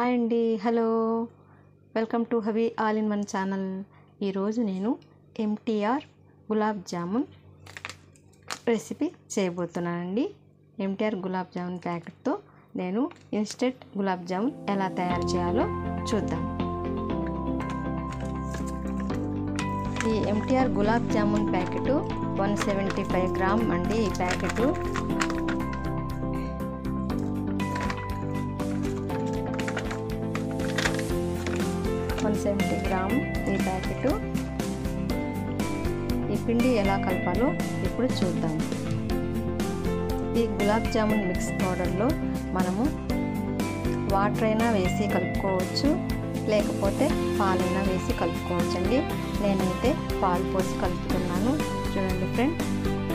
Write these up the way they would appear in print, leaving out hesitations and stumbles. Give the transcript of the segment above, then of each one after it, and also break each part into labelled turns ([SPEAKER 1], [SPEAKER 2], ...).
[SPEAKER 1] Hi అండి, hello, welcome to hobby all in one channel. ఈరోజు నేను ఎంటీఆర్ గులాబ్ జామున్ రెసిపీ చేయబోతున్నానండి. ఎంటీఆర్ గులాబ్ జామున్ ప్యాకెట్తో నేను ఇన్స్టెంట్ గులాబ్ జామున్ ఎలా తయారు చేయాలో చూద్దాం. ఈ ఎంటీఆర్ గులాబ్ జామున్ ప్యాకెట్ 175 గ్రామ్ అండి. ఈ ప్యాకెట్ 170 గ్రామ్ ఈ ప్యాకెట్. ఈ పిండి ఎలా కలపాలో ఇప్పుడు చూద్దాం. ఈ గులాబ్ జామున్ మిక్స్ పౌడర్లో మనము వాటర్ అయినా వేసి కలుపుకోవచ్చు, లేకపోతే పాలైనా వేసి కలుపుకోవచ్చు అండి. నేనైతే పాలు పోసి కలుపుతున్నాను. చూడండి ఫ్రెండ్,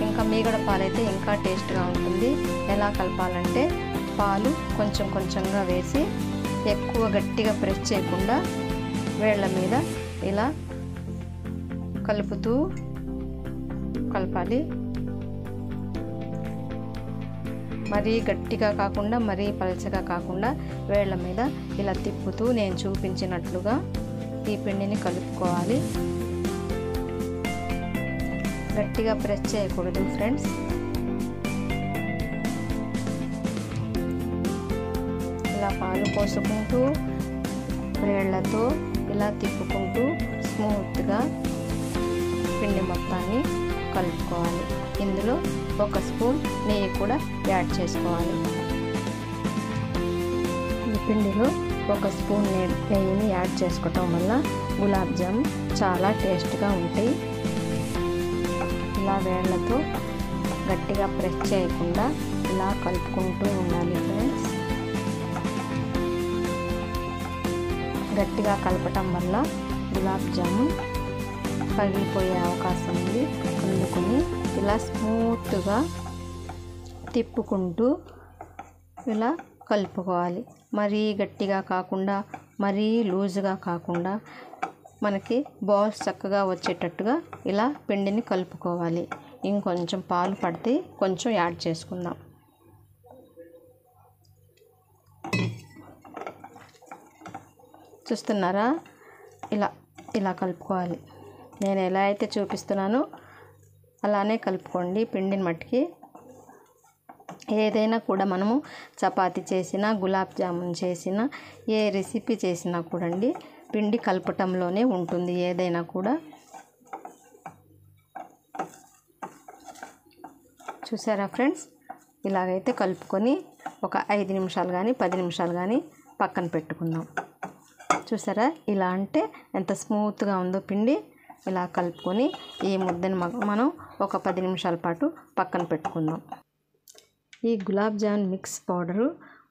[SPEAKER 1] ఇంకా మీగడ పాలైతే ఇంకా టేస్ట్గా ఉంటుంది. ఎలా కలపాలంటే పాలు కొంచెం కొంచెంగా వేసి ఎక్కువ గట్టిగా ప్రెస్ చేయకుండా వేళ్ళ మీద ఇలా కలుపుతూ కలపాలి. మరీ గట్టిగా కాకుండా మరీ పలచగా కాకుండా వేళ్ళ మీద ఇలా తిప్పుతూ నేను చూపించినట్లుగా ఈ పిండిని కలుపుకోవాలి. గట్టిగా ప్రెస్ చేయకూడదు ఫ్రెండ్స్. ఇలా పాలు పోసుకుంటూ వేళ్ళతో ఇలా తిప్పుకుంటూ స్మూత్గా పిండి మొత్తాన్ని కలుపుకోవాలి. ఇందులో 1 స్పూన్ నెయ్యి కూడా యాడ్ చేసుకోవాలి. ఈ పిండిలో 1 స్పూన్ నెయ్యిని యాడ్ చేసుకోవటం వల్ల గులాబ్ జామ్ చాలా టేస్ట్గా ఉంటాయి. ఇలా వేళ్ళతో గట్టిగా ప్రెస్ చేయకుండా ఇలా కలుపుకుంటూ ఉండాలి ఫ్రెండ్స్. గట్టిగా కలపటం వల్ల గులాబ్ జామున్ పగిలిపోయే అవకాశం ఉంది. అందుకని ఇలా స్మూత్గా తిప్పుకుంటూ ఇలా కలుపుకోవాలి. మరీ గట్టిగా కాకుండా మరీ లూజుగా కాకుండా మనకి బాల్స్ చక్కగా వచ్చేటట్టుగా ఇలా పిండిని కలుపుకోవాలి. ఇంకొంచెం పాలు పడితే కొంచెం యాడ్ చేసుకుందాం. చూస్తున్నారా, ఇలా కలుపుకోవాలి. నేను ఎలా అయితే చూపిస్తున్నానో అలానే కలుపుకోండి. పిండిని మట్టికి ఏదైనా కూడా మనము చపాతీ చేసినా గులాబ్ జామున్ చేసినా ఏ రెసిపీ చేసినా కూడా అండి పిండి కలపటంలోనే ఉంటుంది ఏదైనా కూడా. చూసారా ఫ్రెండ్స్, ఇలాగైతే కలుపుకొని ఒక 5 నిమిషాలు కానీ 10 నిమిషాలు కానీ పక్కన పెట్టుకుందాం. చూసారా, ఇలా అంటే ఎంత స్మూత్గా ఉందో పిండి. ఇలా కలుపుకొని ఈ ముద్దని మనం ఒక 10 నిమిషాల పాటు పక్కన పెట్టుకుందాం. ఈ gulab jamun mix powder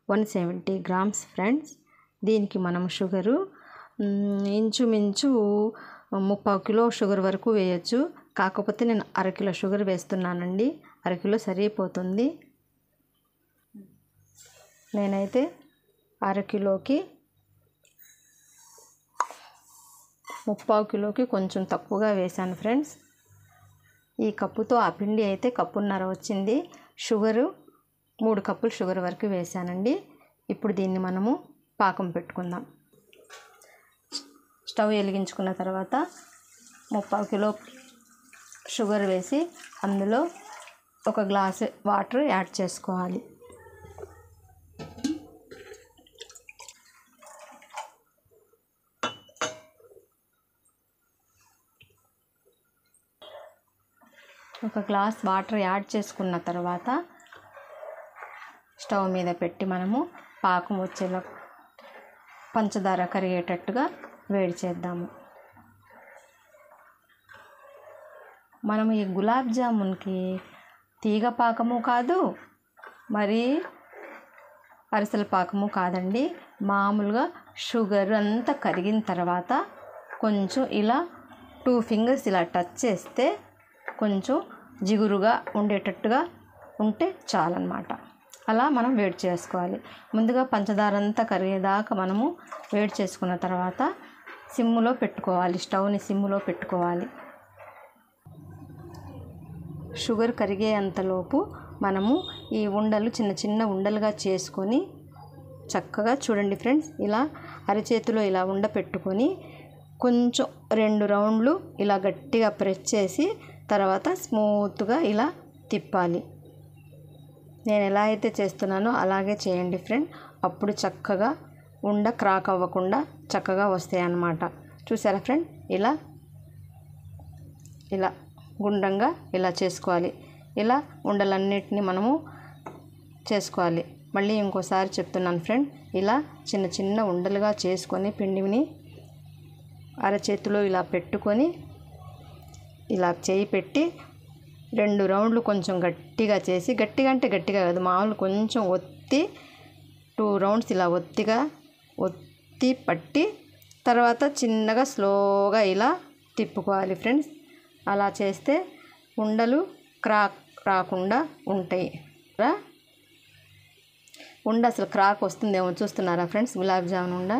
[SPEAKER 1] 170 grams friends. దీనికి మనం షుగరు ఇంచుమించు 3/4 కిలో షుగర్ వరకు వేయచ్చు. కాకపోతే నేను 1/2 కిలో షుగర్ వేస్తున్నానండి. 1/2 కిలో సరిపోతుంది. నేనైతే 1/2 కిలోకి 3/4 కిలోకి కొంచెం తక్కువగా వేశాను ఫ్రెండ్స్. ఈ కప్పుతో ఆ పిండి అయితే 1.5 కప్పులు వచ్చింది. షుగరు 3 కప్పులు షుగర్ వరకు వేశానండి. ఇప్పుడు దీన్ని మనము పాకం పెట్టుకుందాం. స్టవ్ వెలిగించుకున్న తర్వాత 3/4 కిలో షుగర్ వేసి అందులో 1 గ్లాసు వాటర్ యాడ్ చేసుకోవాలి. ఒక గ్లాస్ వాటర్ యాడ్ చేసుకున్న తర్వాత స్టవ్ మీద పెట్టి మనము పాకం వచ్చేలా పంచదార కరిగేటట్టుగా వేడి చేద్దాము. మనము ఈ గులాబ్ జామున్కి తీగ పాకము కాదు, మరి అరిసెల పాకము కాదండి. మామూలుగా షుగర్ అంతా కరిగిన తర్వాత కొంచెం ఇలా 2 ఫింగర్స్ ఇలా టచ్ చేస్తే కొంచెం జిగురుగా ఉండేటట్టుగా ఉంటే చాలన్నమాట. అలా మనం వేడి చేసుకోవాలి. ముందుగా పంచదార అంతా కరిగేదాకా మనము వేడి చేసుకున్న తర్వాత సిమ్ములో పెట్టుకోవాలి. స్టవ్ని సిమ్ములో పెట్టుకోవాలి. షుగర్ కరిగే అంతలోపు మనము ఈ ఉండలు చిన్న చిన్న ఉండలుగా చేసుకొని చక్కగా చూడండి ఫ్రెండ్స్, ఇలా అరచేతిలో ఇలా ఉండపెట్టుకొని కొంచెం 2 రౌండ్లు ఇలా గట్టిగా ప్రెస్ చేసి తర్వాత స్మూత్గా ఇలా తిప్పాలి. నేను ఎలా అయితే చేస్తున్నానో అలాగే చేయండి ఫ్రెండ్. అప్పుడు చక్కగా ఉండ క్రాక్ అవ్వకుండా చక్కగా వస్తాయి అన్నమాట. చూసారా ఫ్రెండ్, ఇలా ఇలా గుండ్రంగా ఇలా చేసుకోవాలి. ఇలా ఉండలన్నిటిని మనము చేసుకోవాలి. మళ్ళీ ఇంకోసారి చెప్తున్నాను ఫ్రెండ్, ఇలా చిన్న చిన్న ఉండలుగా చేసుకొని పిండిని అరచేతిలో ఇలా పెట్టుకొని ఇలా చేయి పెట్టి 2 రౌండ్లు కొంచెం గట్టిగా చేసి, గట్టిగా అంటే గట్టిగా కాదు, మామూలు కొంచెం ఒత్తి 2 రౌండ్స్ ఇలా ఒత్తి పట్టి తర్వాత చిన్నగా స్లోగా ఇలా తిప్పుకోవాలి ఫ్రెండ్స్. అలా చేస్తే ఉండలు క్రాక్ రాకుండా ఉంటాయి. ఉండ అసలు క్రాక్ వస్తుందేమో చూస్తున్నారా ఫ్రెండ్స్, గులాబ్ జామున్ ఉండ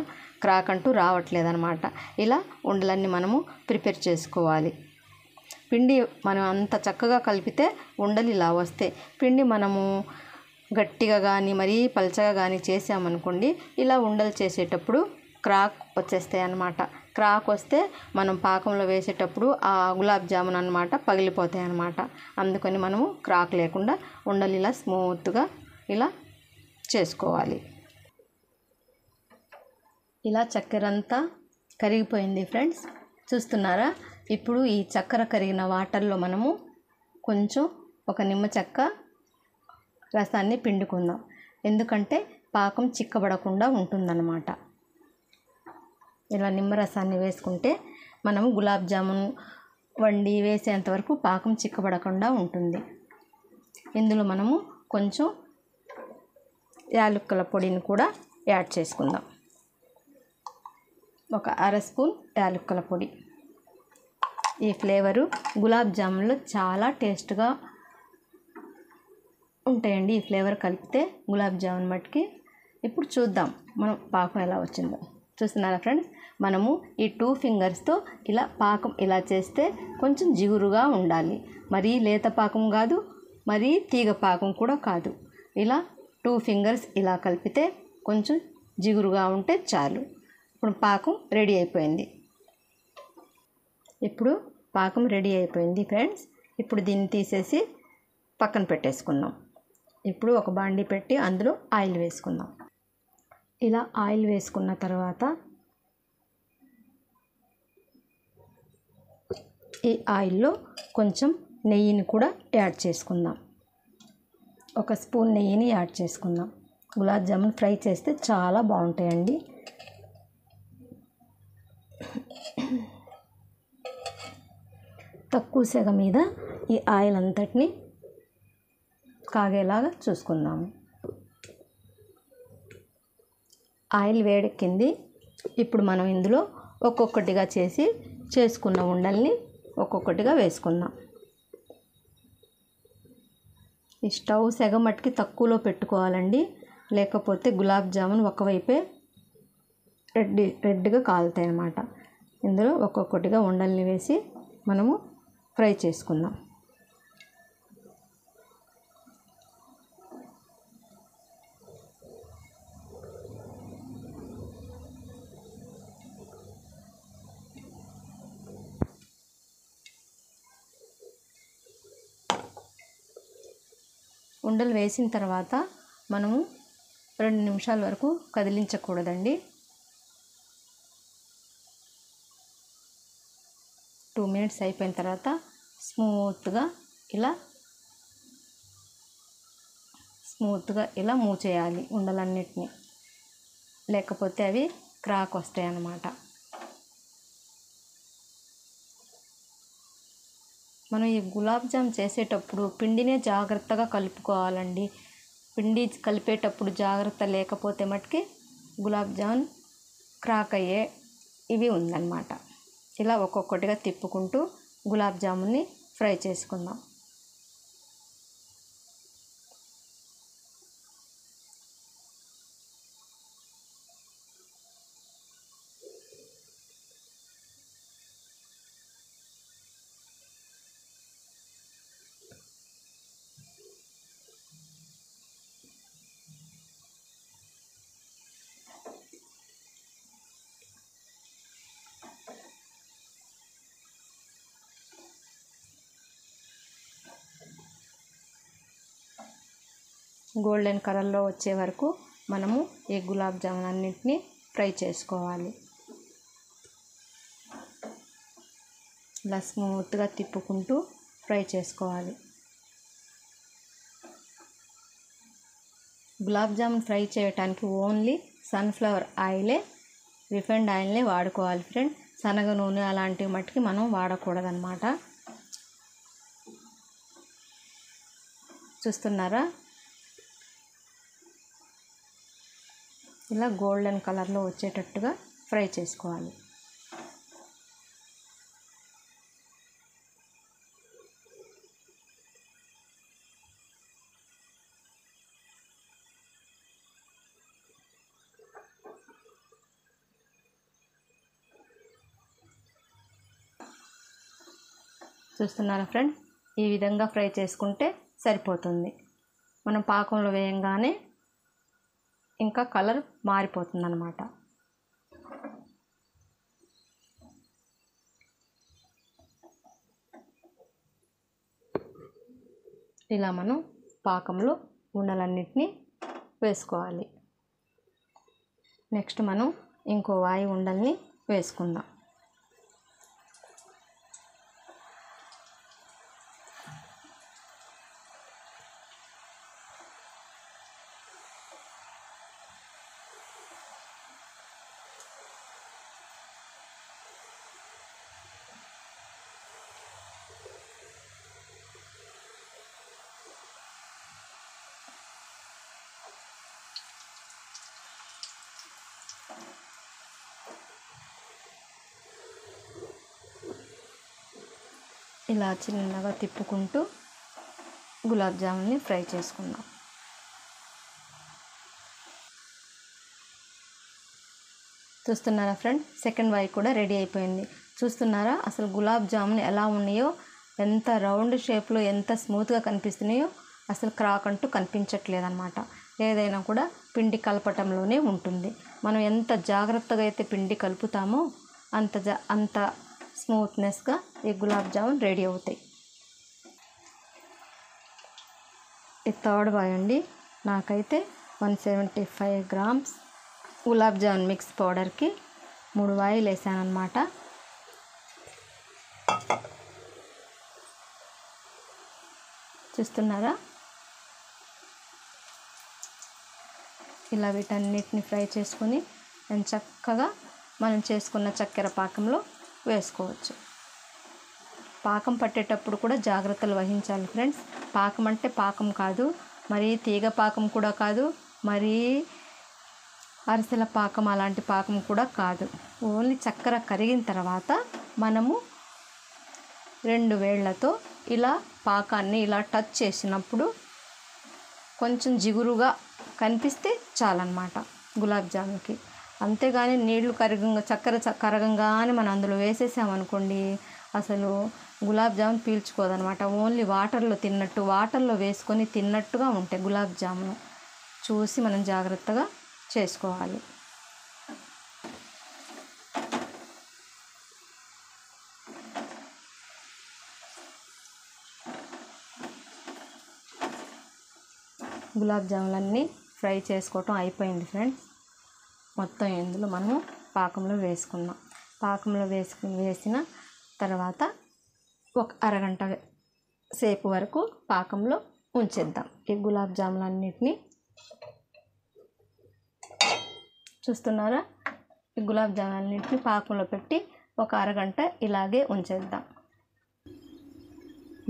[SPEAKER 1] క్రాక్ అంటూ రావట్లేదన్నమాట. ఇలా ఉండలన్నీ మనము ప్రిపేర్ చేసుకోవాలి. పిండి మనం అంత చక్కగా కలిపితే ఉండలు ఇలా వస్తాయి. పిండి మనము గట్టిగా కానీ మరీ పలచగా కానీ చేసామనుకోండి, ఇలా ఉండలు చేసేటప్పుడు క్రాక్ వచ్చేస్తాయి అన్నమాట. క్రాక్ వస్తే మనం పాకంలో వేసేటప్పుడు ఆ గులాబ్ జామున్ అన్నమాట పగిలిపోతాయి అన్నమాట. అందుకని మనము క్రాక్ లేకుండా ఉండలు ఇలా స్మూత్గా ఇలా చేసుకోవాలి. ఇలా చక్కెర అంతా కరిగిపోయింది ఫ్రెండ్స్, చూస్తున్నారా. ఇప్పుడు ఈ చక్కెర కరిగిన వాటర్లో మనము కొంచెం ఒక నిమ్మ చెక్క రసాన్ని పిండుకుందాం. ఎందుకంటే పాకం చిక్కబడకుండా ఉంటుందన్నమాట. ఇలా నిమ్మరసాన్ని వేసుకుంటే మనము గులాబ్ జామున్ వండి వేసేంతవరకు పాకం చిక్కబడకుండా ఉంటుంది. ఇందులో మనము కొంచెం యాలకుల పొడిని కూడా యాడ్ చేసుకుందాం. ఒక 1/2 స్పూన్ యాలకుల పొడి. ఈ ఫ్లేవరు గులాబ్ జామున్లో చాలా టేస్ట్గా ఉంటాయండి. ఈ ఫ్లేవర్ కలిపితే గులాబ్ జామున్ మట్టుకి. ఇప్పుడు చూద్దాం మనం పాకం ఎలా వచ్చిందో. చూస్తున్నారా ఫ్రెండ్స్, మనము ఈ 2 ఫింగర్స్తో ఇలా పాకం ఇలా చేస్తే కొంచెం జిగురుగా ఉండాలి. మరీ లేత పాకం కాదు, మరీ తీగ పాకం కూడా కాదు. ఇలా 2 ఫింగర్స్ ఇలా కలిపితే కొంచెం జిగురుగా ఉంటే చాలు. ఇప్పుడు పాకం రెడీ అయిపోయింది. ఇప్పుడు పాకం రెడీ అయిపోయింది ఫ్రెండ్స్. ఇప్పుడు దీన్ని తీసేసి పక్కన పెట్టేసుకుందాం. ఇప్పుడు ఒక బాండీ పెట్టి అందులో ఆయిల్ వేసుకుందాం. ఇలా ఆయిల్ వేసుకున్న తర్వాత ఈ ఆయిల్లో కొంచెం నెయ్యిని కూడా యాడ్ చేసుకుందాం. 1 స్పూన్ నెయ్యిని యాడ్ చేసుకుందాం. గులాబ్ జామున్ ఫ్రై చేస్తే చాలా బాగుంటాయండి. తక్కువ సెగ మీద ఈ ఆయిల్ అంతటిని కాగేలాగా చూసుకుందాము. ఆయిల్ వేడెక్కింది. ఇప్పుడు మనం ఇందులో ఒక్కొక్కటిగా చేసుకున్న ఉండల్ని ఒక్కొక్కటిగా వేసుకుందాం. ఈ స్టవ్ సెగ మట్టుకి తక్కువలో పెట్టుకోవాలండి, లేకపోతే గులాబ్ జామున్ ఒకవైపే రెడ్గా కాలుతాయి అన్నమాట. ఇందులో ఒక్కొక్కటిగా ఉండల్ని వేసి మనము ఫ్రై చేసుకుందాం. ఉండలు వేసిన తర్వాత మనము 2 నిమిషాల వరకు కదిలించకూడదండి. 2 మినిట్స్ అయిపోయిన తర్వాత స్మూత్గా ఇలా మూవ్ చేయాలి ఉండలన్నిటినీ, లేకపోతే అవి క్రాక్ వస్తాయి అన్నమాట. మనం ఈ గులాబ్ జామ్ చేసేటప్పుడు పిండినే జాగ్రత్తగా కలుపుకోవాలండి. పిండి కలిపేటప్పుడు జాగ్రత్త లేకపోతే మట్టుకి గులాబ్ జామున్ క్రాక్ అయ్యే ఇవి ఉందన్నమాట. ఇలా ఒక్కొక్కటిగా తిప్పుకుంటూ గులాబ్ జామున్ని ఫ్రై చేసుకుందాం. గోల్డెన్ కలర్లో వచ్చే వరకు మనము ఈ గులాబ్ జామున్ అన్నింటినీ ఫ్రై చేసుకోవాలి. ఇలా స్మూత్గా తిప్పుకుంటూ ఫ్రై చేసుకోవాలి. గులాబ్ జామున్ ఫ్రై చేయడానికి ఓన్లీ సన్ఫ్లవర్ ఆయిలే, రిఫైండ్ ఆయిల్నే వాడుకోవాలి ఫ్రెండ్. శనగ నూనె అలాంటివి మట్టుకి మనం వాడకూడదన్నమాట. చూస్తున్నారా, ఇలా గోల్డెన్ కలర్లో వచ్చేటట్టుగా ఫ్రై చేసుకోవాలి. చూస్తున్నారా ఫ్రెండ్, ఈ విధంగా ఫ్రై చేసుకుంటే సరిపోతుంది. మనం పాకంలో వేయంగానే ఇంకా కలర్ మారిపోతుంది అన్నమాట. ఇలా మనం పాకంలో ఉండలన్నిటినీ వేసుకోవాలి. నెక్స్ట్ మనం ఇంకో వాయి ఉండల్ని వేసుకుందాం. ఇలా చిన్నగా తిప్పుకుంటూ గులాబ్ జామున్ని ఫ్రై చేసుకుందాం. చూస్తున్నారా ఫ్రెండ్, సెకండ్ వాయి కూడా రెడీ అయిపోయింది. చూస్తున్నారా అసలు గులాబ్ జామున్ ఎలా ఉన్నాయో, ఎంత రౌండ్ షేప్లో ఎంత స్మూత్గా కనిపిస్తున్నాయో, అసలు క్రాక్ అంటూ కనిపించట్లేదు అన్నమాట. ఏదైనా కూడా పిండి కలపటంలోనే ఉంటుంది. మనం ఎంత జాగ్రత్తగా అయితే పిండి కలుపుతామో అంత స్మూత్నెస్గా ఈ గులాబ్ జామున్ రెడీ అవుతాయి. ఈ థర్డ్ వాయి అండి. నాకైతే 175 గ్రామ్స్ గులాబ్ జామున్ మిక్స్ పౌడర్కి 3 వాయిలు వేసాను అన్నమాట. చూస్తున్నారా, ఇలా వీటన్నిటిని ఫ్రై చేసుకొని చక్కగా మనం చేసుకున్న చక్కెర పాకంలో వేసుకోవచ్చు. పాకం పట్టేటప్పుడు కూడా జాగ్రత్తలు వహించాలి ఫ్రెండ్స్. పాకం అంటే పాకం కాదు, మరీ తీగ పాకం కూడా కాదు, మరీ అరిసెల పాకం అలాంటి పాకం కూడా కాదు. ఓన్లీ చక్కెర కరిగిన తర్వాత మనము 2 వేళ్లతో ఇలా పాకాన్ని ఇలా టచ్ చేసినప్పుడు కొంచెం జిగురుగా కనిపిస్తే చాలన్నమాట గులాబ్ జామున్కి. అంతేగాని నీళ్లు చక్కెర కరగంగానే మనం అందులో వేసేసామనుకోండి, అసలు గులాబ్ జామున్ పీల్చుకోదనమాట. ఓన్లీ వాటర్లో వేసుకొని తిన్నట్టుగా ఉంటాయి గులాబ్ జామున్. చూసి మనం జాగ్రత్తగా చేసుకోవాలి. గులాబ్ జాములన్నీ ఫ్రై చేసుకోవటం అయిపోయింది ఫ్రెండ్స్. మొత్తం ఇందులో మనము పాకంలో వేసుకున్నాం. పాకంలో వేసిన తర్వాత ఒక అరగంట సేపు వరకు పాకంలో ఉంచేద్దాం ఈ గులాబ్ జాములన్నిటిని. చూస్తున్నారా, ఈ గులాబ్ జాములన్నిటిని పాకంలో పెట్టి ఒక అరగంట ఇలాగే ఉంచేద్దాం.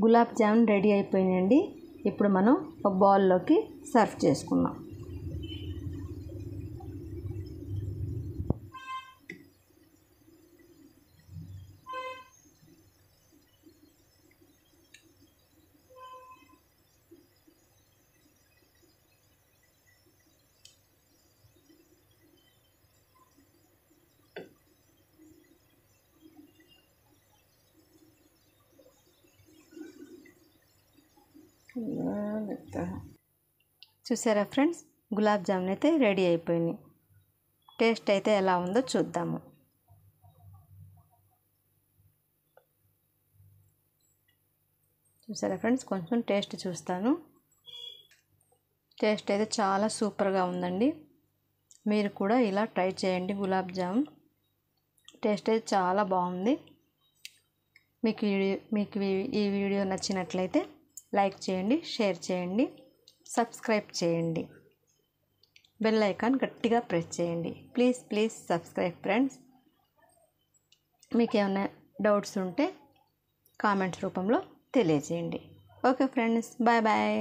[SPEAKER 1] గులాబ్ జామున్ రెడీ అయిపోయినాయండి. ఇప్పుడు మనం ఒక బౌల్లోకి సర్వ్ చేసుకుందాం. చూసారా ఫ్రెండ్స్, గులాబ్ జామున్ అయితే రెడీ అయిపోయినాయి. టేస్ట్ అయితే ఎలా ఉందో చూద్దాము. చూసారా ఫ్రెండ్స్, కొంచెం టేస్ట్ చూస్తాను. టేస్ట్ అయితే చాలా సూపర్గా ఉందండి. మీరు కూడా ఇలా ట్రై చేయండి. గులాబ్ జామ్ టేస్ట్ అయితే చాలా బాగుంది. మీకు ఈ వీడియో నచ్చినట్లయితే లైక్ చేయండి, షేర్ చేయండి, సబ్స్క్రైబ్ చేయండి, బెల్ ఐకాన్ గట్టిగా ప్రెస్ చేయండి. Please subscribe friends. మీకు ఏమైనా డౌట్స్ ఉంటే కామెంట్స్ రూపంలో తెలియజేయండి. Okay friends, bye bye.